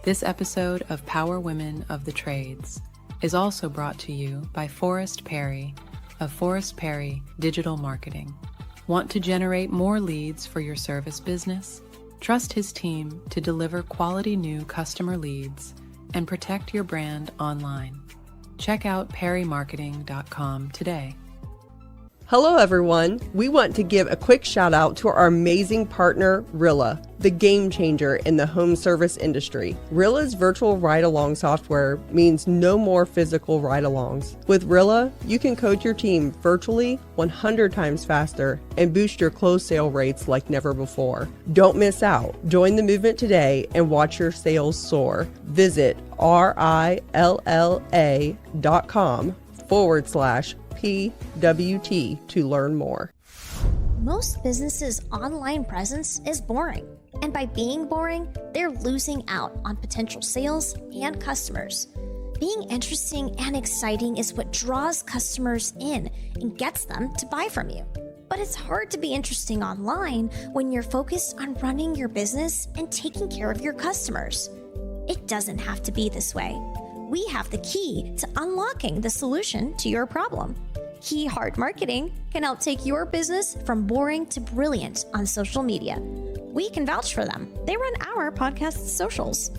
This episode of Power Women of the Trades is also brought to you by Forrest Perry of Forrest Perry Digital Marketing. Want to generate more leads for your service business? Trust his team to deliver quality new customer leads and protect your brand online. Check out perrymarketing.com today. Hello everyone. We want to give a quick shout out to our amazing partner, Rilla, the game changer in the home service industry. Rilla's virtual ride-along software means no more physical ride-alongs. With Rilla, you can coach your team virtually 100 times faster and boost your close sale rates like never before. Don't miss out. Join the movement today and watch your sales soar. Visit rilla.com/PWT to learn more. Most businesses' online presence is boring, and by being boring, they're losing out on potential sales and customers. Being interesting and exciting is what draws customers in and gets them to buy from you. But it's hard to be interesting online when you're focused on running your business and taking care of your customers. It doesn't have to be this way. We have the key to unlocking the solution to your problem. Key Heart Marketing can help take your business from boring to brilliant on social media. We can vouch for them. They run our podcast socials.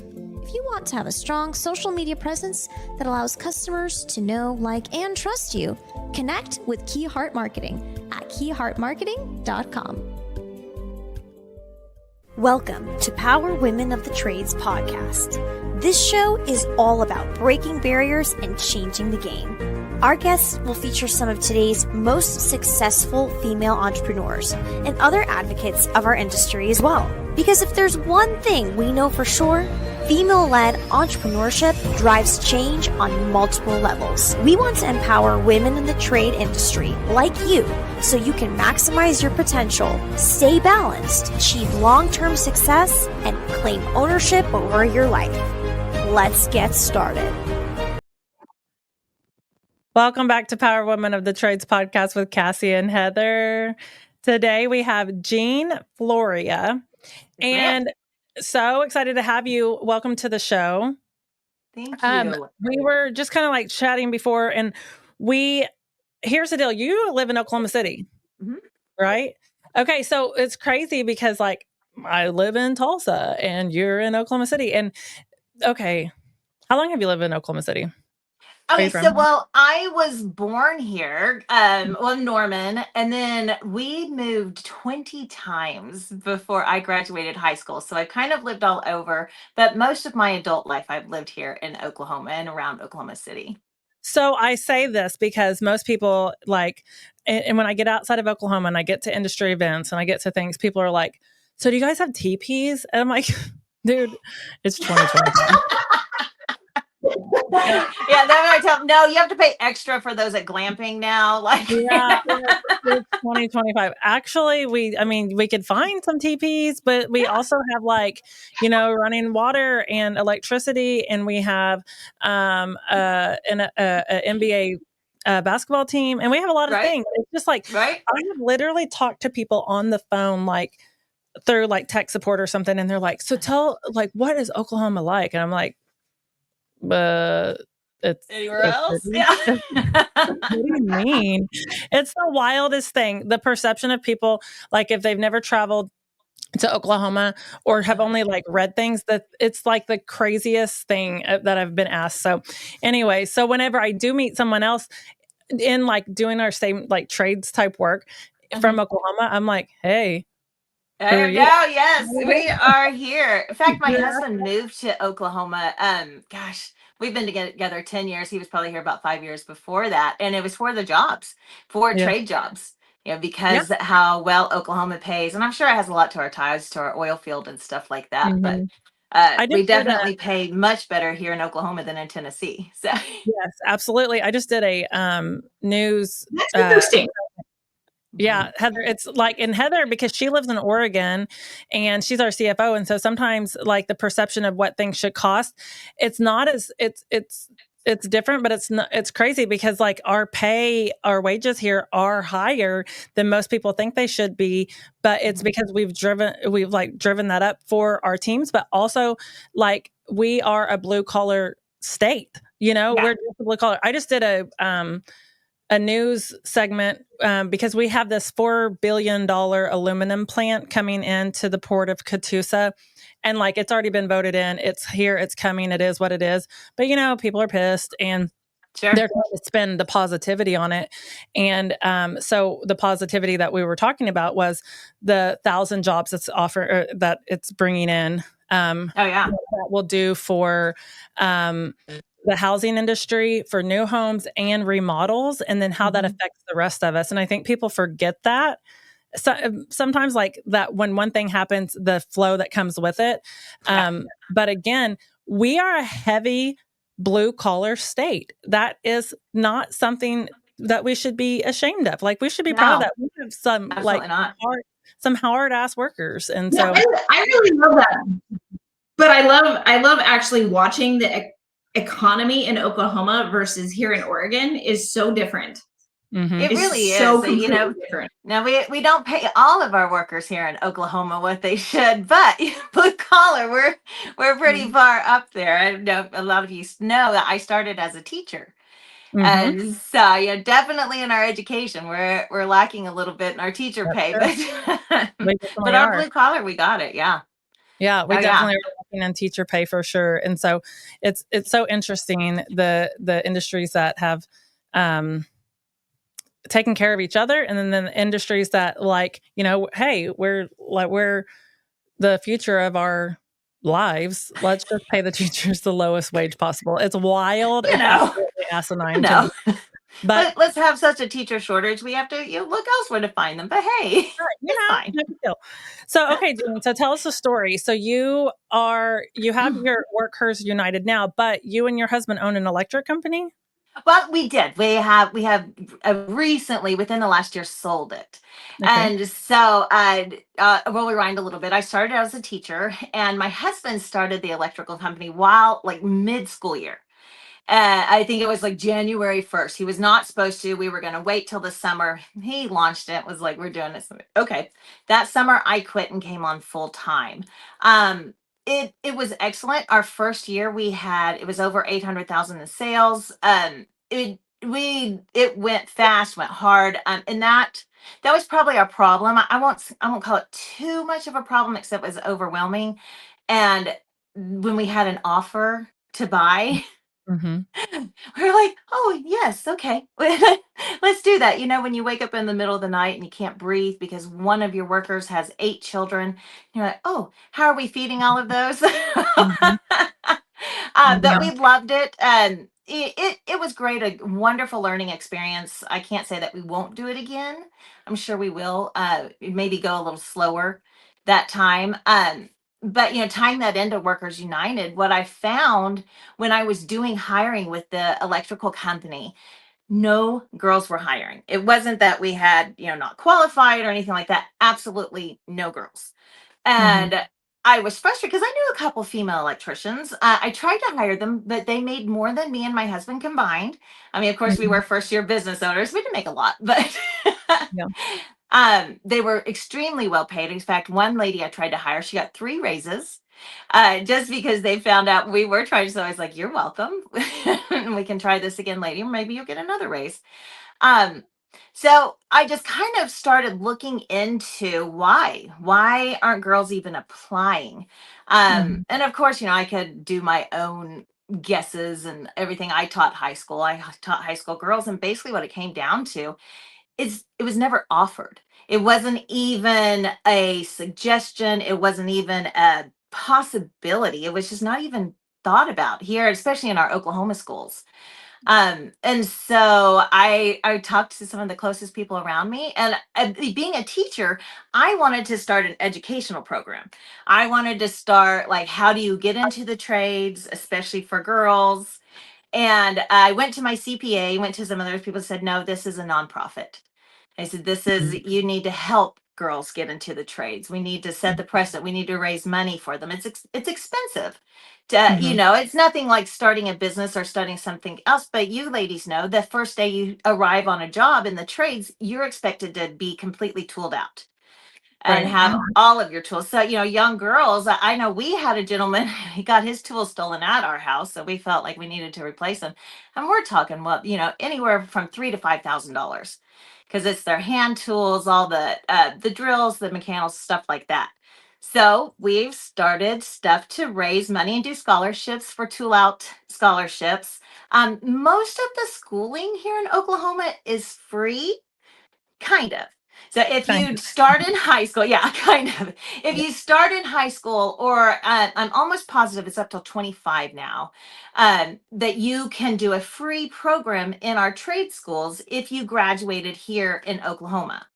If you want to have a strong social media presence that allows customers to know, like, and trust you, connect with Key Heart Marketing at keyheartmarketing.com. Welcome to Power Women of the Trades podcast. This show is all about breaking barriers and changing the game. Our guests will feature some of today's most successful female entrepreneurs and other advocates of our industry as well. Because if there's one thing we know for sure, female-led entrepreneurship drives change on multiple levels. We want to empower women in the trade industry like you so you can maximize your potential, stay balanced, achieve long-term success, and claim ownership over your life. Let's get started. Welcome back to Power Women of the Trades podcast with Cassie and Heather. Today we have Jean Florea, and so excited to have you. Welcome to the show. Thank you. We were just kind of like chatting before, and here's the deal. You live in Oklahoma City, right? Okay, so it's crazy because like I live in Tulsa and you're in Oklahoma City. And okay, how long have you lived in Oklahoma City? Okay, so I was born here, Norman, and then we moved 20 times before I graduated high school. So I kind of lived all over, but most of my adult life I've lived here in Oklahoma and around Oklahoma City. So I say this because most people like, and when I get outside of Oklahoma and I get to industry events and I get to things, people are like, so do you guys have teepees? And I'm like, dude, it's 2020. Yeah, then I tell no, you have to pay extra for those at glamping now. Like, yeah, it's 2025. Actually, we could find some teepees, but we also have like, running water and electricity, and we have an NBA basketball team, and we have a lot of things. It's just like I have literally talked to people on the phone, like through like tech support or something, and they're like, "So tell, like, what is Oklahoma like?" And I'm like, but it's anywhere else. Yeah. What do you mean? It's the wildest thing. The perception of people, like if they've never traveled to Oklahoma or have only like read things, that it's like the craziest thing that I've been asked. So anyway, so whenever I do meet someone else in like doing our same like trades type work from Oklahoma, I'm like, hey. There you go. Yes, we are here. In fact, my husband moved to Oklahoma. We've been together 10 years. He was probably here about 5 years before that. And it was for the jobs, for trade jobs, because how well Oklahoma pays. And I'm sure it has a lot to our ties to our oil field and stuff like that. But we definitely pay much better here in Oklahoma than in Tennessee. So yes, absolutely. I just did a news. That's interesting. Yeah, Heather, it's like in Heather, because she lives in Oregon and she's our CFO. And so sometimes like the perception of what things should cost, it's not as it's it's different, but it's crazy because like our wages here are higher than most people think they should be, but it's because we've driven that up for our teams, but also like we are a blue collar state, we're just a blue collar. I just did a news segment because we have this $4 billion aluminum plant coming into the port of Catoosa. And like, it's already been voted in. It's here. It's coming. It is what it is. But, people are pissed and they're trying to spend the positivity on it. And so the positivity that we were talking about was the 1,000 jobs that it's bringing in. That will do for the housing industry, for new homes and remodels, and then how that affects the rest of us. And I think people forget that. So, sometimes like that, when one thing happens, the flow that comes with it. But again, we are a heavy blue collar state. That is not something that we should be ashamed of. Like, we should be proud of that. We have some some hard ass workers. And so I really love that. But I love actually watching the economy in Oklahoma versus here in Oregon is so different. It really is. So different. Now we don't pay all of our workers here in Oklahoma what they should, but blue collar, we're pretty far up there. I know a lot of you know that I started as a teacher. And so, definitely in our education, we're lacking a little bit in our teacher pay, but our blue collar, we got it. Yeah. Yeah, we definitely are looking in teacher pay for sure. And so it's so interesting, the industries that have taken care of each other, and then the industries that like, hey, we're the future of our lives. Let's just pay the teachers the lowest wage possible. It's wild. It's absolutely asinine. But let's have such a teacher shortage. We have to look elsewhere to find them. But hey, it's fine. So, okay, Jean, so tell us a story. So you have your WorkHers United now, but you and your husband own an electric company? Well, we did. We have recently, within the last year, sold it. Okay. And so we'll rewind a little bit. I started as a teacher, and my husband started the electrical company while like mid-school year. I think it was like January 1st. He was not supposed to. We were going to wait till the summer. He launched it. Was like, we're doing this. Okay. That summer I quit and came on full time. It was excellent. Our first year it was over 800,000 in sales. It went fast, went hard. And that was probably our problem. I won't call it too much of a problem, except it was overwhelming. And when we had an offer to buy, we're like, oh yes, okay, let's do that. When you wake up in the middle of the night and you can't breathe because one of your workers has 8 children, you're like, oh, how are we feeding all of those? But we loved it, and it was great, a wonderful learning experience. I can't say that we won't do it again. I'm sure we will. Maybe go a little slower that time. But tying that into WorkHers United, what I found when I was doing hiring with the electrical company, no girls were hiring. It wasn't that we had not qualified or anything like that. Absolutely no girls. And I was frustrated because I knew a couple female electricians. I tried to hire them, but they made more than me and my husband combined. I mean, of course, we were first-year business owners. We didn't make a lot, but they were extremely well paid. In fact, one lady I tried to hire, she got 3 raises just because they found out we were trying. So I was like, you're welcome. We can try this again later. Maybe you'll get another raise. So I just kind of started looking into why aren't girls even applying? And of course, I could do my own guesses and everything. I taught high school. I taught high school girls. And basically what it came down to is it was never offered. It wasn't even a suggestion. It wasn't even a possibility. It was just not even thought about here, especially in our Oklahoma schools. And so I talked to some of the closest people around me, and being a teacher, I wanted to start an educational program. I wanted to start like, how do you get into the trades, especially for girls? And I went to my CPA, went to some other people, said, no, this is a nonprofit. I said, you need to help girls get into the trades. We need to set the precedent. We need to raise money for them. It's expensive You know, it's nothing like starting a business or starting something else, but you ladies know the first day you arrive on a job in the trades, you're expected to be completely tooled out and Right. have all of your tools. So, you know, young girls, I know we had a gentleman, he got his tools stolen at our house. So we felt like we needed to replace them. And we're talking, well, you know, anywhere from $3,000 to $5,000 because it's their hand tools, all the drills, the mechanicals, stuff like that. So we've started stuff to raise money and do scholarships for tool out scholarships. Most of the schooling here in Oklahoma is free. Kind of. So if Kind you of. start in high school, yeah, kind of. If Yeah. you start in high school, or I'm almost positive it's up till 25 now, that you can do a free program in our trade schools if you graduated here in Oklahoma.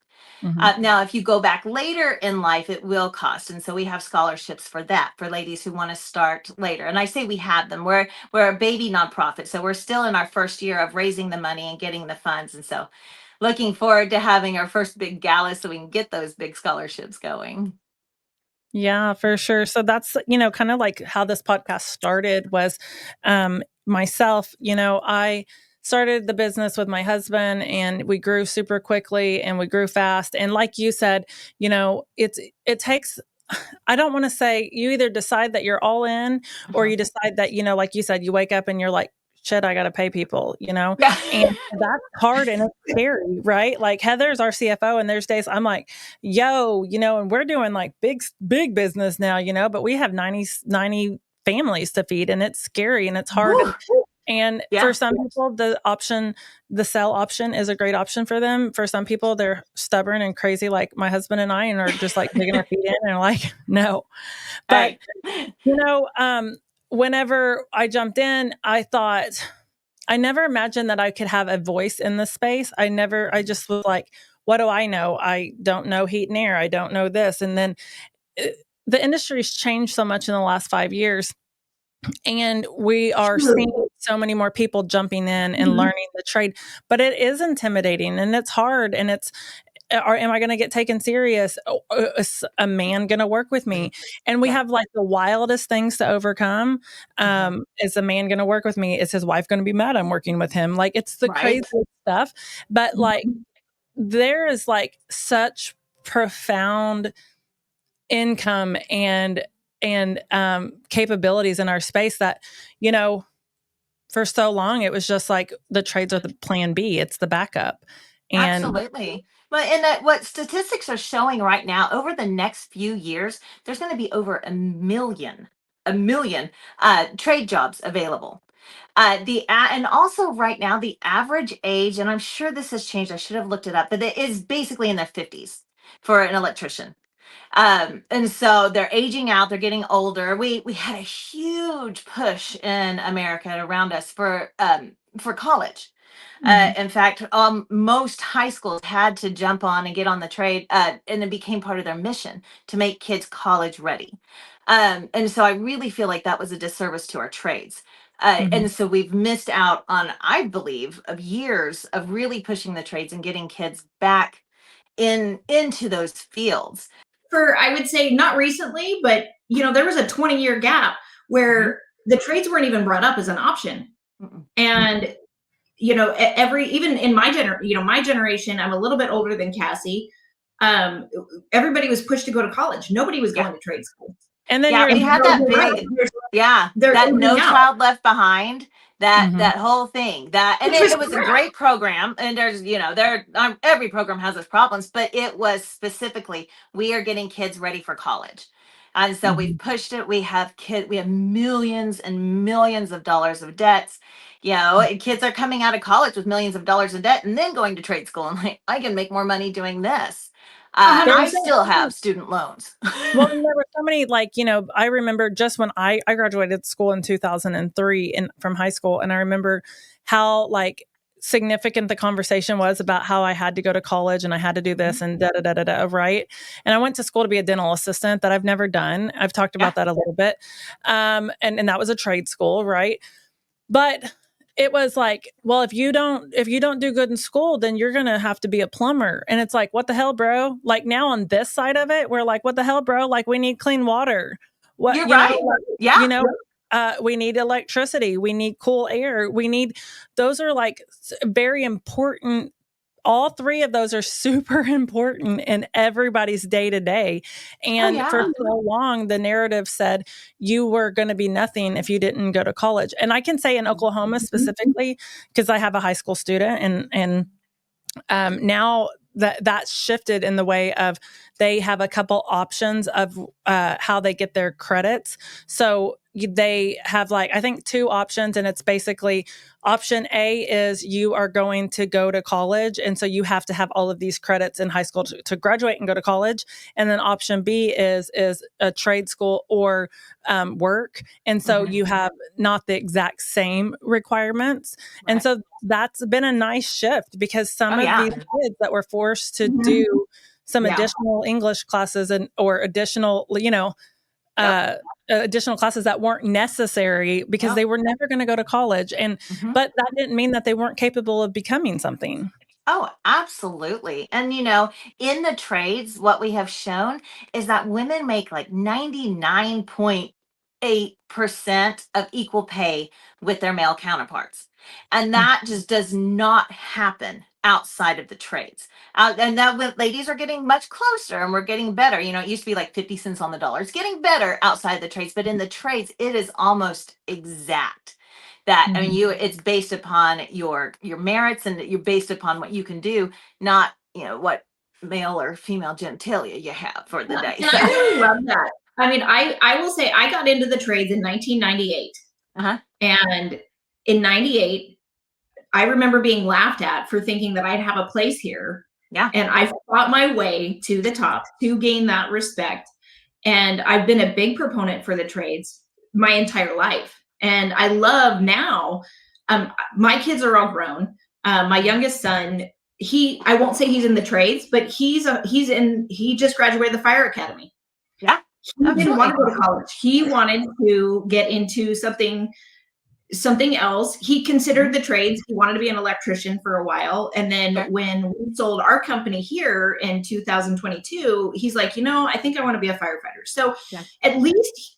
Now, if you go back later in life, it will cost, and so we have scholarships for that for ladies who want to start later. And I say we have them. We're a baby nonprofit, so we're still in our first year of raising the money and getting the funds, and so looking forward to having our first big gala so we can get those big scholarships going. Yeah, for sure. So that's, you know, kind of like how this podcast started was myself, you know, I started the business with my husband and we grew super quickly and we grew fast. And like you said, you know, it takes, I don't want to say you either decide that you're all in or you decide that, you know, like you said, you wake up and you're like, shit, I got to pay people, you know, Yeah. and that's hard and it's scary, right? Like Heather's our CFO and there's days I'm like, yo, you know, and we're doing like big business now, you know, but we have 90 families to feed and it's scary and it's hard. And Yeah. for some people, the sell option is a great option for them. For some people, they're stubborn and crazy, like my husband and I, and are just like digging our feet in and like, no. But, Right. you know, whenever I jumped in, I never imagined that I could have a voice in this space. I just was like, what do I know? I don't know heat and air. I don't know this. And then the industry's changed so much in the last 5 years. And we are seeing so many more people jumping in and learning the trade, but it is intimidating and it's hard. And am I going to get taken serious? Is a man going to work with me? And we have like the wildest things to overcome. Is a man going to work with me? Is his wife going to be mad I'm working with him? Like it's the Right. craziest stuff. But like there is like such profound income and capabilities in our space that, you know, for so long it was just like the trades are the plan B. It's the backup. And Absolutely. Well, and that what statistics are showing right now, over the next few years, there's going to be over a million trade jobs available. And also right now, the average age, and I'm sure this has changed. I should have looked it up, but it is basically in their 50s for an electrician. And so they're aging out, they're getting older. We had a huge push in America around us for college. In fact, most high schools had to jump on and get on the trade, and it became part of their mission to make kids college ready. And so I really feel like that was a disservice to our trades. And so we've missed out on, I believe, of years of really pushing the trades and getting kids back into those fields. For, I would say, not recently, but you know, there was a 20-year gap where the trades weren't even brought up as an option. And you know, even in my generation, I'm a little bit older than Cassie. Everybody was pushed to go to college. Nobody was going to trade school. And then we had that big, that No Child Left Behind, that whole thing, and it was a great program. And there's, you know, every program has its problems, but it was specifically, we are getting kids ready for college. And so we've pushed it. We have millions and millions of dollars of debts. You know, kids are coming out of college with millions of dollars in debt and then going to trade school and like, I can make more money doing this. I still have student loans. Well, and there were so many, like, you know, I remember just when I graduated school in 2003 from high school. And I remember how like significant the conversation was about how I had to go to college and I had to do this and right? And I went to school to be a dental assistant that I've never done. I've talked about that a little bit. And that was a trade school, right? But it was like, well, if you don't do good in school, then you're going to have to be a plumber. And it's like, what the hell, bro? Like now on this side of it, we're like, what the hell, bro? Like we need clean water. What, You're right. You know, we need electricity. We need cool air. Those are like very important. All three of those are super important in everybody's day to day. And for so long, the narrative said you were going to be nothing if you didn't go to college. And I can say in Oklahoma specifically, because I have a high school student, and now that's shifted in the way of they have a couple options of how they get their credits. So they have I think 2 options, and it's basically option A is you are going to go to college. And so you have to have all of these credits in high school to graduate and go to college. And then option B is a trade school or work. And so you have not the exact same requirements. Right. And so that's been a nice shift, because some of these kids that were forced to do some additional English classes or additional, additional classes that weren't necessary because they were never going to go to college. And, but that didn't mean that they weren't capable of becoming something. Oh, absolutely. And, in the trades, what we have shown is that women make 99.8% of equal pay with their male counterparts. And that just does not happen outside of the trades. And that ladies are getting much closer, and we're getting better. It used to be 50 cents on the dollar. It's getting better outside the trades, but in the trades, it is almost exact. That I mean, it's based upon your merits, and you're based upon what you can do, not what male or female genitalia you have for the day. And I really love that. I mean, I will say I got into the trades in 1998, and in 98, I remember being laughed at for thinking that I'd have a place here. Yeah, and I fought my way to the top to gain that respect. And I've been a big proponent for the trades my entire life. And I love now, my kids are all grown. My youngest son, I won't say he's in the trades, but he just graduated the fire academy. Yeah. He didn't want to go to college. He wanted to get into something else. He considered the trades. He wanted to be an electrician for a while. And then when we sold our company here in 2022, he's like, I think I want to be a firefighter. So at least,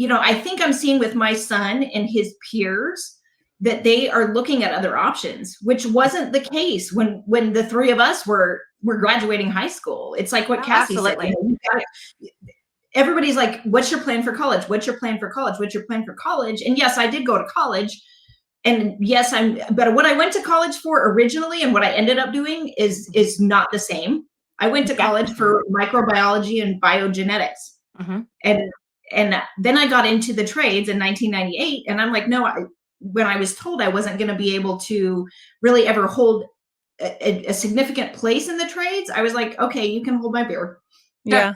I think I'm seeing with my son and his peers that they are looking at other options, which wasn't the case when the three of us were graduating high school. It's like what Cassie said. Everybody's like, what's your plan for college? What's your plan for college? What's your plan for college? And yes, I did go to college. And yes, but what I went to college for originally and what I ended up doing is not the same. I went to college for microbiology and biogenetics. And then I got into the trades in 1998. And I'm like, no, when I was told I wasn't going to be able to really ever hold a significant place in the trades, I was like, okay, you can hold my beer. Yeah.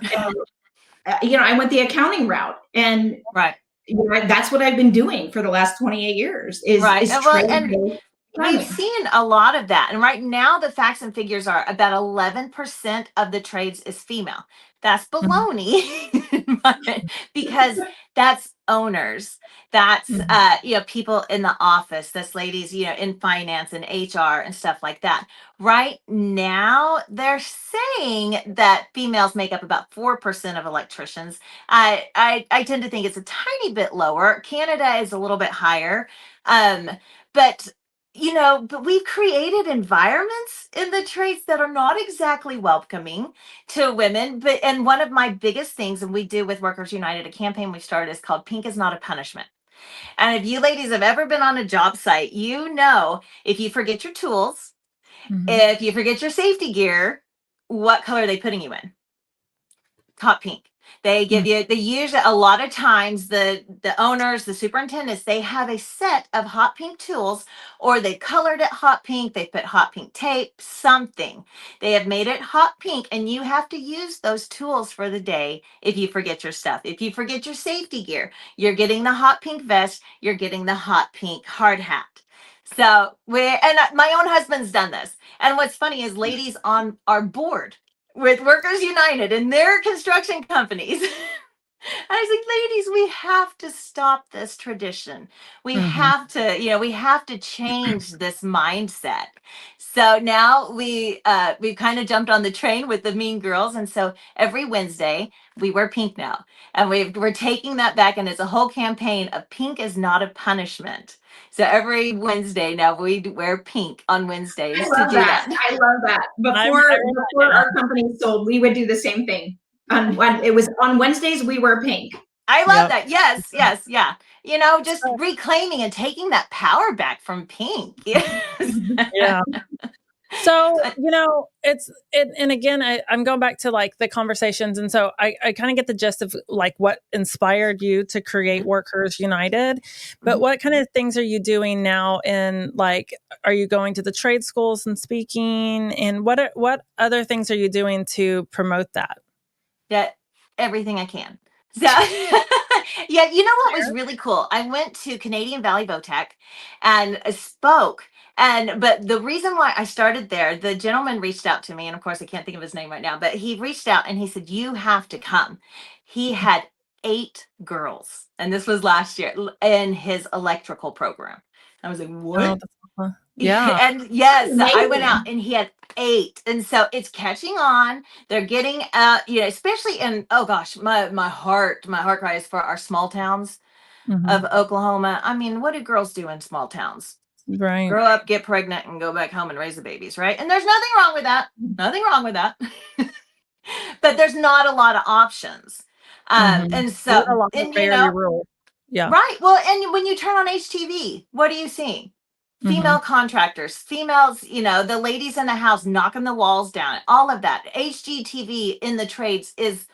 I went the accounting route, and that's what I've been doing for the last 28 years. And we've seen a lot of that. And right now, the facts and figures are about 11% of the trades is female. That's baloney, because that's owners. That's people in the office. That's ladies, in finance and HR and stuff like that. Right now, they're saying that females make up about 4% of electricians. I tend to think it's a tiny bit lower. Canada is a little bit higher, but we've created environments in the trades that are not exactly welcoming to women. And one of my biggest things, and we do with Workers United, a campaign we started, is called Pink is Not a Punishment. And if you ladies have ever been on a job site, if you forget your tools, if you forget your safety gear, what color are they putting you in? Hot pink. They give you, they usually, a lot of times, the owners, the superintendents, they have a set of hot pink tools, or they colored it hot pink, they put hot pink tape, something. They have made it hot pink, and you have to use those tools for the day if you forget your stuff. If you forget your safety gear, you're getting the hot pink vest, you're getting the hot pink hard hat. So my own husband's done this. And what's funny is ladies on our board with Workers United and their construction companies I was like, ladies, we have to stop this tradition. We have to, we have to change this mindset. So now we've kind of jumped on the train with the mean girls. And so every Wednesday we wear pink now. And we're taking that back, and it's a whole campaign of pink is not a punishment. So every Wednesday now we wear pink on Wednesdays to do that. I love that. Before our company sold, we would do the same thing. It was on Wednesdays we wear pink. I love that. Yes, yeah. Just reclaiming and taking that power back from pink. Yes. Yeah. So, and again, I'm going back to like the conversations. And so I kind of get the gist of like what inspired you to create WorkHers United, but what kind of things are you doing now? And like, are you going to the trade schools and speaking, and what other things are you doing to promote that? Yeah, everything I can. So, yeah, you know what was really cool? I went to Canadian Valley Votech and spoke. But the reason why I started there, the gentleman reached out to me, and of course I can't think of his name right now, but he reached out and he said, you have to come. He had 8 girls, and this was last year, in his electrical program. I was like, what? Yeah. And yes, I went out and he had 8. And so it's catching on. They're getting especially in, oh gosh, my heart cries for our small towns of Oklahoma. I mean, what do girls do in small towns? Right. Grow up, get pregnant, and go back home and raise the babies, right? And there's nothing wrong with that. Nothing wrong with that. But there's not a lot of options. And so, and rural. Yeah. Right. Well, and when you turn on HTV, what are you seeing? Female contractors, females, the ladies in the house knocking the walls down, all of that. HGTV in the trades is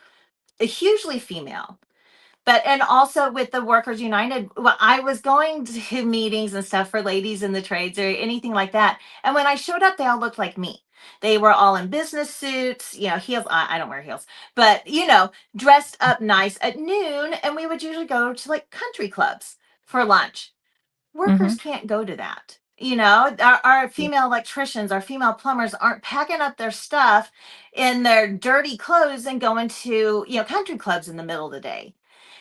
hugely female. And also with the WorkHers United, I was going to meetings and stuff for ladies in the trades or anything like that. And when I showed up, they all looked like me. They were all in business suits, heels. I don't wear heels, but, dressed up nice at noon. And we would usually go to like country clubs for lunch. Workers can't go to that. Our female electricians, our female plumbers aren't packing up their stuff in their dirty clothes and going to, country clubs in the middle of the day.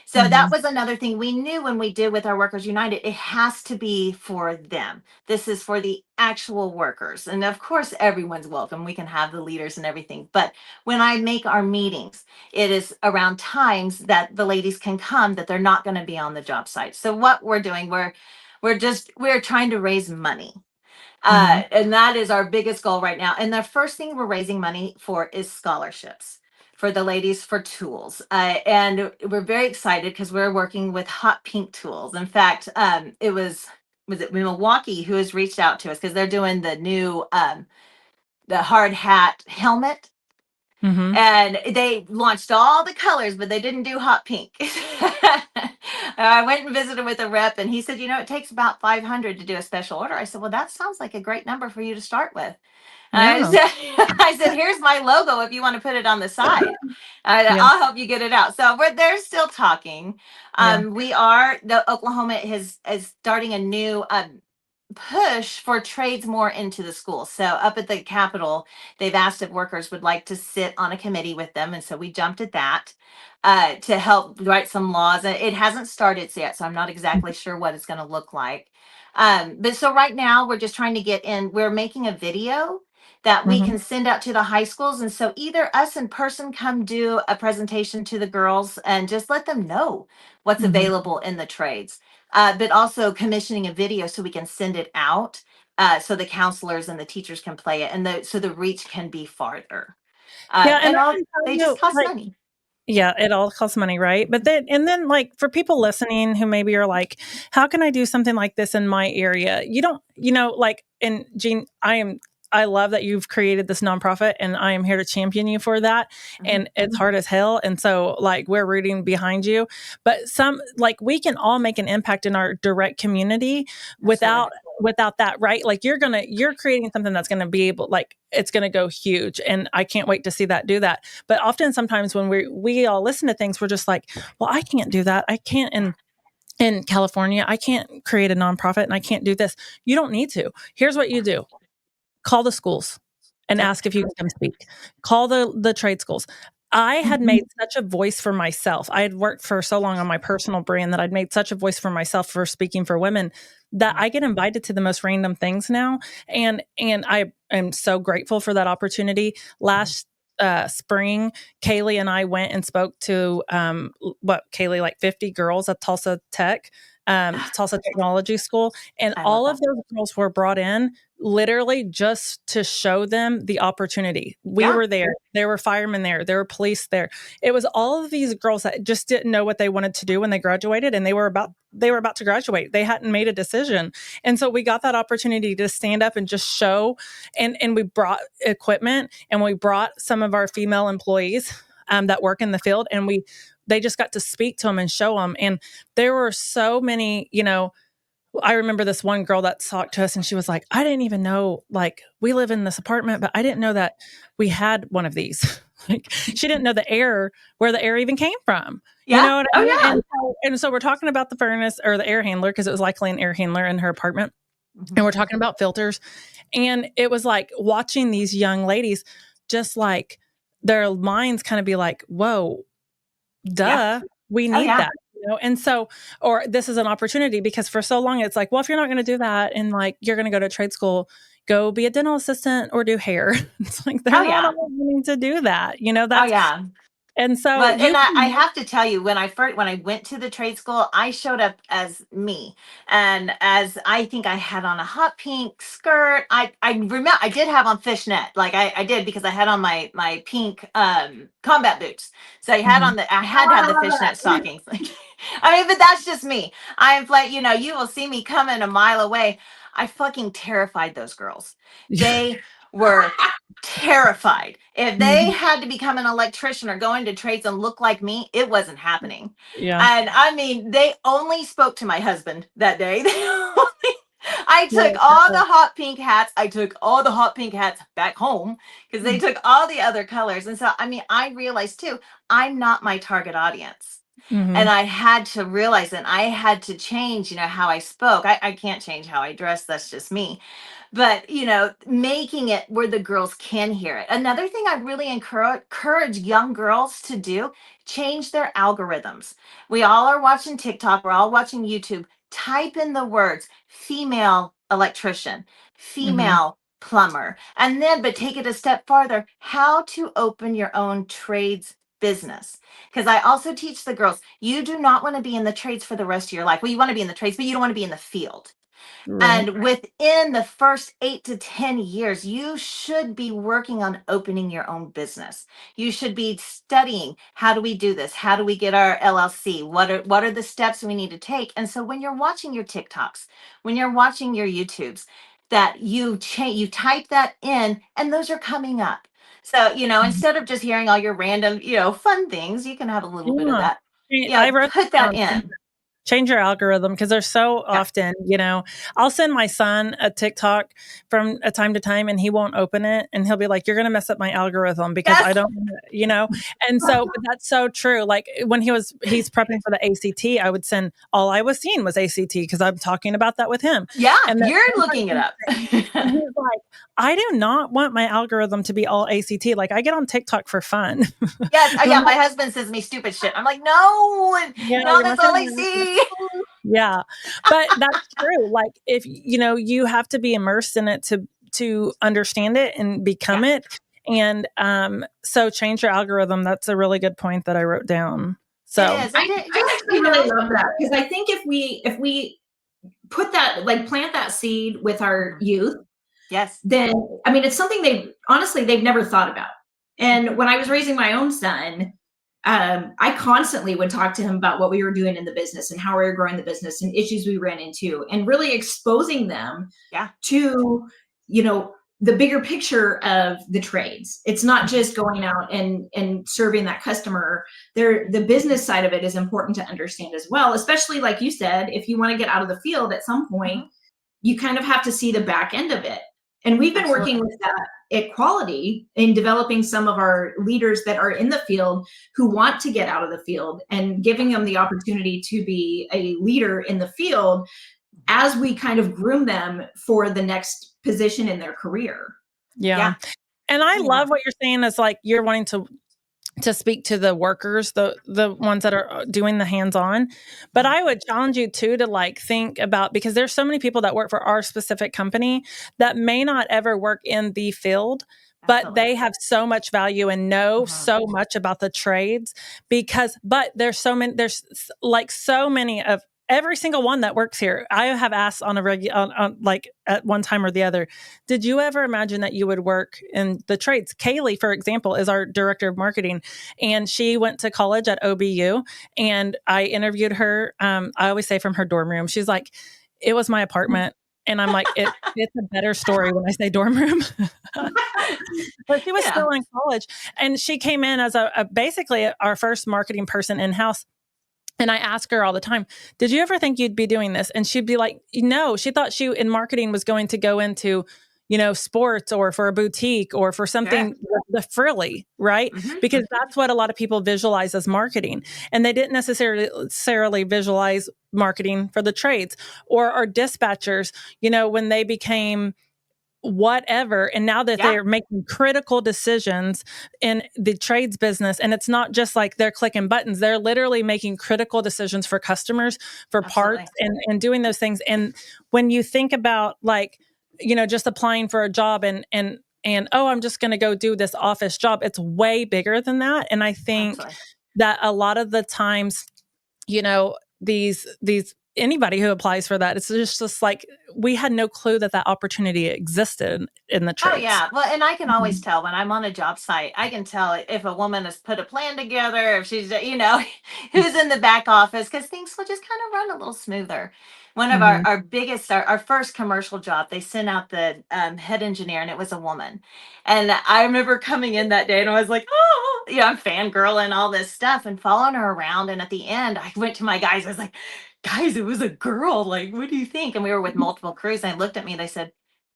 So that was another thing we knew when we did with our WorkHers United. It has to be for them. This is for the actual workers. And of course, everyone's welcome. We can have the leaders and everything. But when I make our meetings, it is around times that the ladies can come that they're not going to be on the job site. So what we're doing, we're trying to raise money. And that is our biggest goal right now. And the first thing we're raising money for is scholarships for the ladies for tools. And we're very excited because we're working with Hot Pink Tools. In fact, it was Milwaukee who has reached out to us because they're doing the new, the hard hat helmet. And they launched all the colors, but they didn't do hot pink. I went and visited with a rep, and he said, it takes about 500 to do a special order. I said, well, that sounds like a great number for you to start with. Yeah. I said, here's my logo if you want to put it on the side. I'll help you get it out. So they're still talking. The Oklahoma is starting a new push for trades more into the schools. So up at the Capitol, they've asked if workers would like to sit on a committee with them. And so we jumped at that to help write some laws. It hasn't started yet, so I'm not exactly sure what it's going to look like. But so right now we're just trying to get in. We're making a video that we can send out to the high schools. And so either us in person come do a presentation to the girls and just let them know what's available in the trades. But also commissioning a video so we can send it out so the counselors and the teachers can play it, and so the reach can be farther. They just cost money. Yeah, it all costs money, right? But then like for people listening who maybe are like, how can I do something like this in my area? You don't, and Jean, I love that you've created this nonprofit, and I am here to champion you for that. And it's hard as hell. And so like we're rooting behind you, but we can all make an impact in our direct community without that, right? Like you're creating something that's going to be able, it's going to go huge. And I can't wait to see that do that. But often sometimes when we all listen to things, we're just like, well, I can't do that. I can't in California, I can't create a nonprofit and I can't do this. You don't need to. Here's what you do. Call the schools and ask if you can come speak. Call the trade schools. I had made such a voice for myself. I had worked for so long on my personal brand that I'd made such a voice for myself for speaking for women that I get invited to the most random things now. And I am so grateful for that opportunity. Last spring, Kaylee and I went and spoke to Kaylee, like 50 girls at Tulsa Tulsa Technology School. And all of those girls were brought in literally just to show them the opportunity. We were there. There were firemen there. There were police there. It was all of these girls that just didn't know what they wanted to do when they graduated, and they were about to graduate. They hadn't made a decision. And so we got that opportunity to stand up and just show, and we brought equipment, and we brought some of our female employees that work in the field, and they just got to speak to them and show them. And there were so many, I remember this one girl that talked to us, and she was like, I didn't even know, like, we live in this apartment, but I didn't know that we had one of these. Like, she didn't know where the air even came from. Yeah. You know what I mean? Yeah. And so we're talking about the furnace or the air handler, because it was likely an air handler in her apartment. And we're talking about filters. And it was like watching these young ladies, just like their minds kind of be like, whoa, duh, we need that. And so, or this is an opportunity, because for so long it's like, well, if you're not going to do that, and like, you're going to go to trade school, go be a dental assistant or do hair. It's like, they're not all wanting to do that. That's, and so, I have to tell you, when I went to the trade school, I showed up as me, and as I think I had on a hot pink skirt. I remember I did have on fishnet, like I did, because I had on my pink combat boots. So I had I had to have the fishnet stockings. I mean, but that's just me. I'm like, you will see me coming a mile away. I fucking terrified those girls. They were terrified. If they had to become an electrician or go into trades and look like me, it wasn't happening. Yeah. And I mean, they only spoke to my husband that day. I took all the hot pink hats. I took all the hot pink hats back home, because they took all the other colors. And so, I mean, I realized too, I'm not my target audience. And I had to realize, and I had to change, how I spoke. I can't change how I dress. That's just me. But, making it where the girls can hear it. Another thing I really encourage young girls to do, change their algorithms. We all are watching TikTok. We're all watching YouTube. Type in the words female electrician, female plumber, and then, but take it a step farther, how to open your own trades business. Because I also teach the girls, you do not want to be in the trades for the rest of your life. Well, you want to be in the trades, but you don't want to be in the field. Right. And within the first 8 to 10 years, you should be working on opening your own business. You should be studying, how do we do this? How do we get our LLC? What are the steps we need to take? And so when you're watching your TikToks, when you're watching your YouTubes, that you type that in, and those are coming up. So, instead of just hearing all your random, fun things, you can have a little bit of that. I wrote put that in. Change your algorithm, because there's so often, I'll send my son a TikTok from a time to time, and he won't open it, and he'll be like, you're going to mess up my algorithm because I don't, and so, but that's so true. Like, when he's prepping for the ACT, I would send, all I was seeing was ACT, because I'm talking about that with him. Yeah. And you're looking it up. And he's like, I do not want my algorithm to be all ACT. Like, I get on TikTok for fun. Yes. Yeah. My husband sends me stupid shit. I'm like, no, that's all I see. Yeah, but that's true. Like, if you have to be immersed in it to understand it and become it. And so change your algorithm. That's a really good point that I wrote down. So I actually really love that, because I think if we put that, like, plant that seed with our youth, then, I mean, it's something they've never thought about. And when I was raising my own son, I constantly would talk to him about what we were doing in the business and how we were growing the business and issues we ran into, and really exposing them to, the bigger picture of the trades. It's not just going out and serving that customer. The business side of it is important to understand as well, especially, like you said, if you want to get out of the field at some point, you kind of have to see the back end of it. And we've been working with that at Quality in developing some of our leaders that are in the field who want to get out of the field, and giving them the opportunity to be a leader in the field as we kind of groom them for the next position in their career. Yeah. And I love what you're saying is, like, you're wanting to to speak to the workers, the ones that are doing the hands-on. But I would challenge you too to like think about, because there's so many people that work for our specific company that may not ever work in the field, but they have so much value and know so much about the trades but there's like so many of every single one that works here. I have asked on a on like at one time or the other, did you ever imagine that you would work in the trades? Kaylee, for example, is our director of marketing, and she went to college at OBU, and I interviewed her. I always say from her dorm room. She's like, it was my apartment. And I'm like, it's a better story when I say dorm room. But she was still in college, and she came in as basically our first marketing person in-house. And I ask her all the time, did you ever think you'd be doing this? And she'd be like, no. She thought she in marketing was going to go into, sports or for a boutique or for something the frilly, right? Because that's what a lot of people visualize as marketing. And they didn't necessarily visualize marketing for the trades or our dispatchers, when they became whatever. And now that they're making critical decisions in the trades business, and it's not just like they're clicking buttons, they're literally making critical decisions for customers, for parts, and doing those things. And when you think about like, just applying for a job and oh, I'm just going to go do this office job, it's way bigger than that. And I think that a lot of the times, these anybody who applies for that, it's just like we had no clue that opportunity existed in the trades. Oh yeah. Well, and I can always tell when I'm on a job site, I can tell if a woman has put a plan together, if she's, who's in the back office, because things will just kind of run a little smoother. One of our biggest, our first commercial job, they sent out the head engineer, and it was a woman. And I remember coming in that day and I was like, oh, I'm fangirling all this stuff and following her around. And at the end, I went to my guys, I was like, guys, it was a girl. Like, what do you think? And we were with multiple crews, and they looked at me and they said,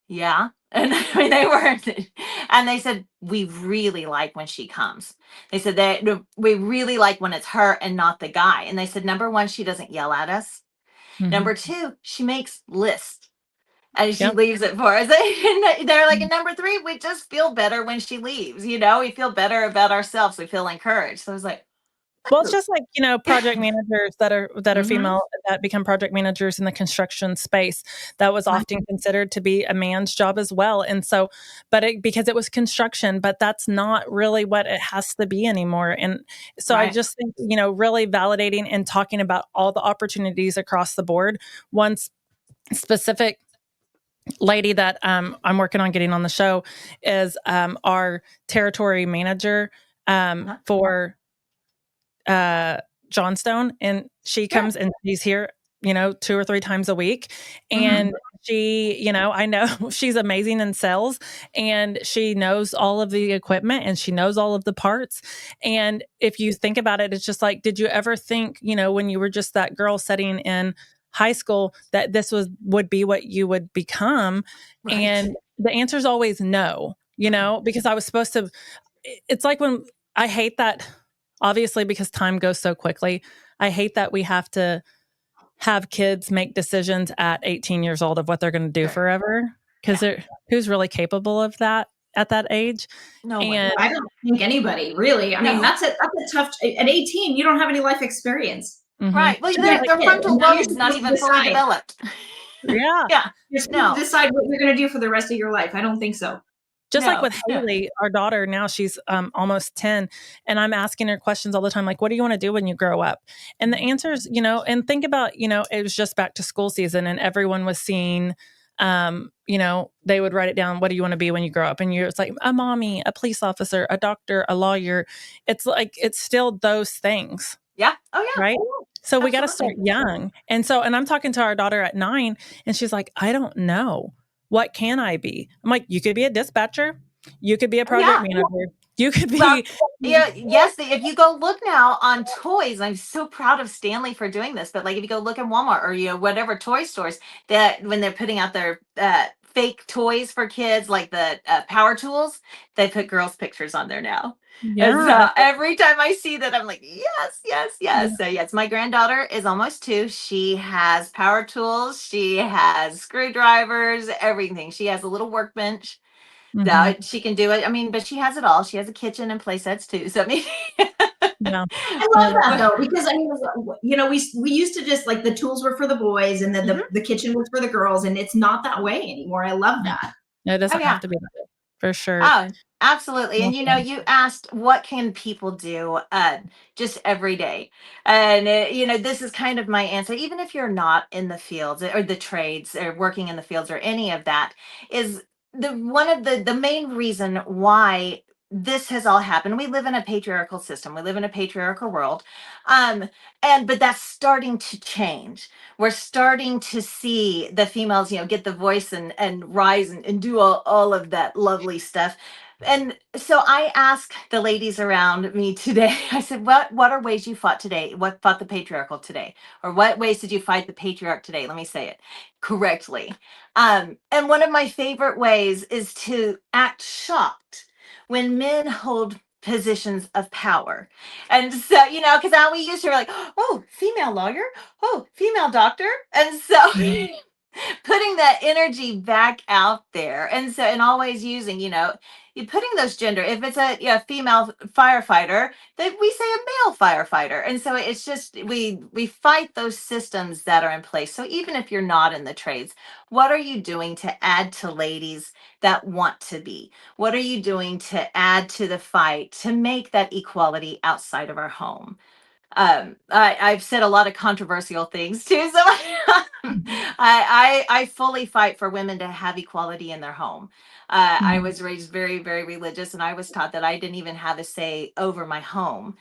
yeah. And I mean, they weren't. And they said, we really like when she comes. They said that we really like when it's her and not the guy. And they said, number one, she doesn't yell at us. Number two, she makes lists and she leaves it for us. And they're like, and number three, we just feel better when she leaves. We feel better about ourselves. We feel encouraged. So I was like, well, it's just like, project managers that are female that become project managers in the construction space. That was often considered to be a man's job as well. And so, because it was construction, but that's not really what it has to be anymore. And so I just think, really validating and talking about all the opportunities across the board. One specific lady that I'm working on getting on the show is our territory manager for Johnstone, and she comes and she's here, 2 or 3 times a week. And she, I know she's amazing in sales, and she knows all of the equipment and she knows all of the parts. And if you think about it, it's just like, did you ever think, when you were just that girl sitting in high school, that this would be what you would become? And the answer is always no, because I was supposed to, it's like when I hate that, obviously, because time goes so quickly. I hate that we have to have kids make decisions at 18 years old of what they're going to do forever, because who's really capable of that at that age? No, and I don't think anybody really. I mean, that's a tough. At 18, you don't have any life experience, right? Well, their frontal lobe's not even fully developed. Yeah. You're supposed to decide what you're going to do for the rest of your life. I don't think so. Just like with Haley, our daughter, now she's almost 10, and I'm asking her questions all the time, like, what do you want to do when you grow up? And the answers, and think about, it was just back to school season, and everyone was seeing, they would write it down, what do you want to be when you grow up? And it's like a mommy, a police officer, a doctor, a lawyer. It's like, it's still those things. Yeah. Oh, yeah. Right? So we got to start young. And I'm talking to our daughter at 9, and she's like, I don't know. What can I be? I'm like, you could be a dispatcher. You could be a project manager. You could be. Well, yes. If you go look now on toys, I'm so proud of Stanley for doing this. But like, if you go look in Walmart or whatever toy stores, that when they're putting out their fake toys for kids, like the power tools, they put girls' pictures on there now. Yeah. And so every time I see that, I'm like, yes. Yeah. So yes, my granddaughter is almost 2. She has power tools. She has screwdrivers, everything. She has a little workbench. No, she can do it. I mean, but she has it all. She has a kitchen and play sets too. So I mean, Yeah. I love that though, because I mean, you know, we used to just like the tools were for the boys and then the kitchen was for the girls, and it's not that way anymore. I love that. It doesn't Oh, have yeah. to be that way, for sure. Oh, absolutely. And Okay. you asked what can people do just every day, and this is kind of my answer. Even if you're not in the fields or the trades or working in the fields or any of that, is the one of the main reason why this has all happened. We live in a patriarchal system. We live in a patriarchal world, um, but that's starting to change. We're starting to see the females, get the voice and rise and do all of that lovely stuff. And so I asked the ladies around me today, I said, what are ways you fought today? What fought the patriarchal today? Or what ways did you fight the patriarch today? Let me say it correctly. And one of my favorite ways is to act shocked when men hold positions of power. And so, because we used to be like, oh, female lawyer, oh, female doctor. And so putting that energy back out there. And always using, you putting those gender, if it's a female firefighter, then we say a male firefighter. And so it's just, we fight those systems that are in place. So even if you're not in the trades, what are you doing to add to ladies that want to be? What are you doing to add to the fight to make that equality outside of our home? I've said a lot of controversial things too, so I fully fight for women to have equality in their home. I was raised very, very religious, and I was taught that I didn't even have a say over my home.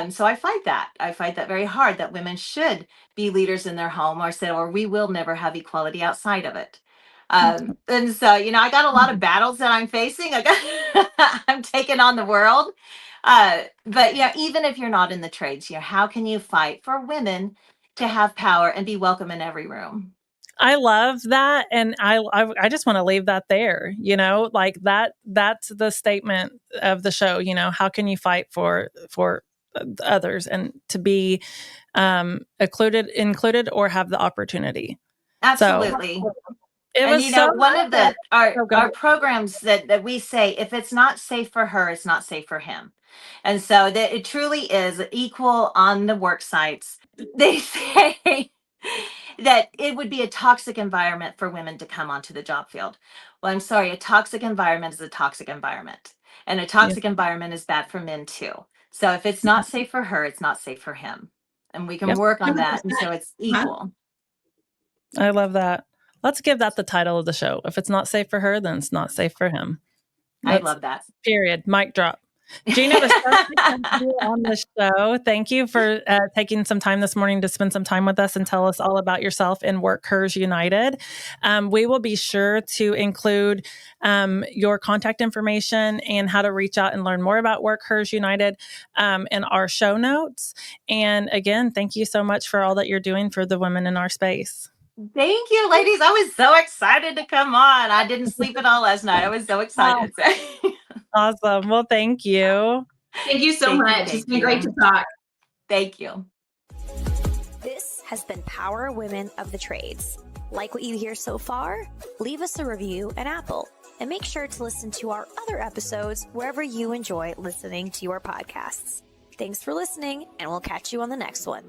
So I fight that. I fight that very hard, that women should be leaders in their home, or we will never have equality outside of it. And so, I got a lot of battles that I'm facing. I'm taking on the world. But even if you're not in the trades, how can you fight for women to have power and be welcome in every room? I love that. And I just want to leave that there, like that's the statement of the show, how can you fight for others and to be included or have the opportunity. Absolutely. So, it and was one of our good. programs that we say, if it's not safe for her, it's not safe for him. And so that it truly is equal on the work sites. They say that it would be a toxic environment for women to come onto the job field. Well, I'm sorry, a toxic environment is a toxic environment. And a toxic environment is bad for men too. So if it's not safe for her, it's not safe for him. And we can work on that. And so it's equal. I love that. Let's give that the title of the show. If it's not safe for her, then it's not safe for him. I love that. Period. Mic drop. Gina, it was so nice to have you on the show. Thank you for taking some time this morning to spend some time with us and tell us all about yourself and WorkHers United. We will be sure to include your contact information and how to reach out and learn more about WorkHers United in our show notes. And again, thank you so much for all that you're doing for the women in our space. Thank you, ladies. I was so excited to come on. I didn't sleep at all last night. I was so excited. Awesome. Well, thank you. Thank you so much. It's been great to talk. Thank you. This has been Power Women of the Trades. Like what you hear so far? Leave us a review at Apple and make sure to listen to our other episodes wherever you enjoy listening to your podcasts. Thanks for listening, and we'll catch you on the next one.